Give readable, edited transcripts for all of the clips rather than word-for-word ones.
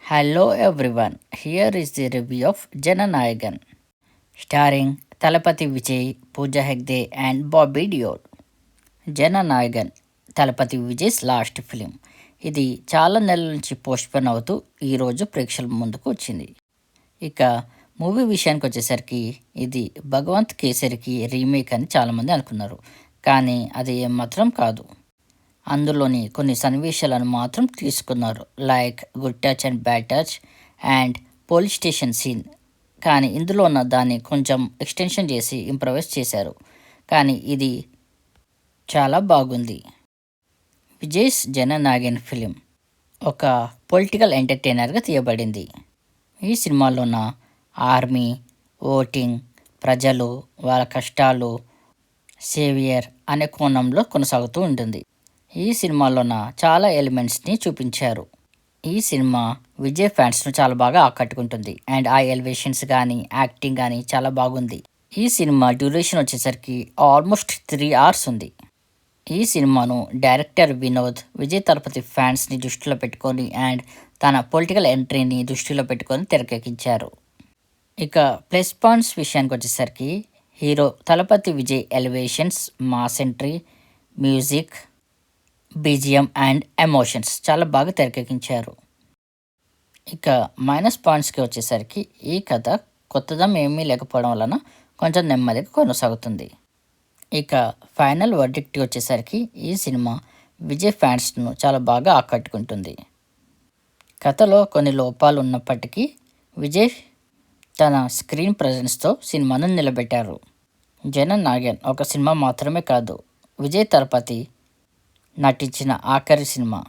Hello everyone, here is the review of Jananayagan, starring Talapati Vijay, Pooja Hegde and Bobby Deol. Jana Nayagan Thalapathy Vijay's last film. ఇది చాలా నెలల నుంచి postpone అవుతూ ఈరోజు ప్రేక్షకుల ముందుకు వచ్చింది. ఇక మూవీ విషయానికి వచ్చేసరికి ఇది భగవంత్ కేసరికి రీమేక్ అని చాలామంది అనుకున్నారు. కానీ అది ఏమాత్రం కాదు. అందులోని కొన్ని సన్నివేశాలను మాత్రం తీసుకున్నారు. Like good touch and bad touch and police station scene. కానీ ఇందులో ఉన్న దాన్ని కొంచెం ఎక్స్టెన్షన్ చేసి ఇంప్రవైజ్ చేశారు. కానీ ఇది చాలా బాగుంది. విజయ్స్ జననాయగన్ ఫిలిం ఒక పొలిటికల్ ఎంటర్టైనర్గా తీయబడింది. ఈ సినిమాలో ఉన్న ఆర్మీ, ఓటింగ్, ప్రజలు, వాళ్ళ కష్టాలు, సేవియర్ అనే కోణంలో కొనసాగుతూ ఉంటుంది. ఈ సినిమాలోన చాలా ఎలిమెంట్స్ని చూపించారు. ఈ సినిమా విజయ్ ఫ్యాన్స్ను చాలా బాగా ఆకట్టుకుంటుంది. అండ్ ఆ ఎలివేషన్స్ కానీ యాక్టింగ్ కానీ చాలా బాగుంది. ఈ సినిమా డ్యూరేషన్ వచ్చేసరికి ఆల్మోస్ట్ 3 hours ఉంది. ఈ సినిమాను డైరెక్టర్ వినోద్ విజయ్ తలపతి ఫ్యాన్స్ని దృష్టిలో పెట్టుకొని అండ్ తన పొలిటికల్ ఎంట్రీని దృష్టిలో పెట్టుకొని తెరకెక్కించారు. ఇక ప్లస్ పాయింట్స్ విషయానికి వచ్చేసరికి hero Thalapathy Vijay elevations, mass entry, music, BGM and emotions చాలా బాగా తెరకెక్కించారు. ఇక మైనస్ పాయింట్స్కి వచ్చేసరికి ఈ కథ కొత్తదం ఏమీ లేకపోవడం వలన కొంచెం నెమ్మదిగా కొనసాగుతుంది. ఇక ఫైనల్ వర్డిక్ట్ వచ్చేసరికి ఈ సినిమా విజయ్ ఫ్యాన్స్ను చాలా బాగా ఆకట్టుకుంటుంది. కథలో కొన్ని లోపాలు ఉన్నప్పటికీ విజయ్ తన స్క్రీన్ ప్రజెన్స్తో సినిమాను నిలబెట్టారు. జననాయగన్ ఒక సినిమా మాత్రమే కాదు, విజయ్ తలపతి నటించిన ఆఖరి సినిమా.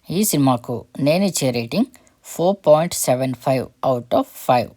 ఈ సినిమాకు నేను ఇచ్చే రేటింగ్ 4.75 out of 5.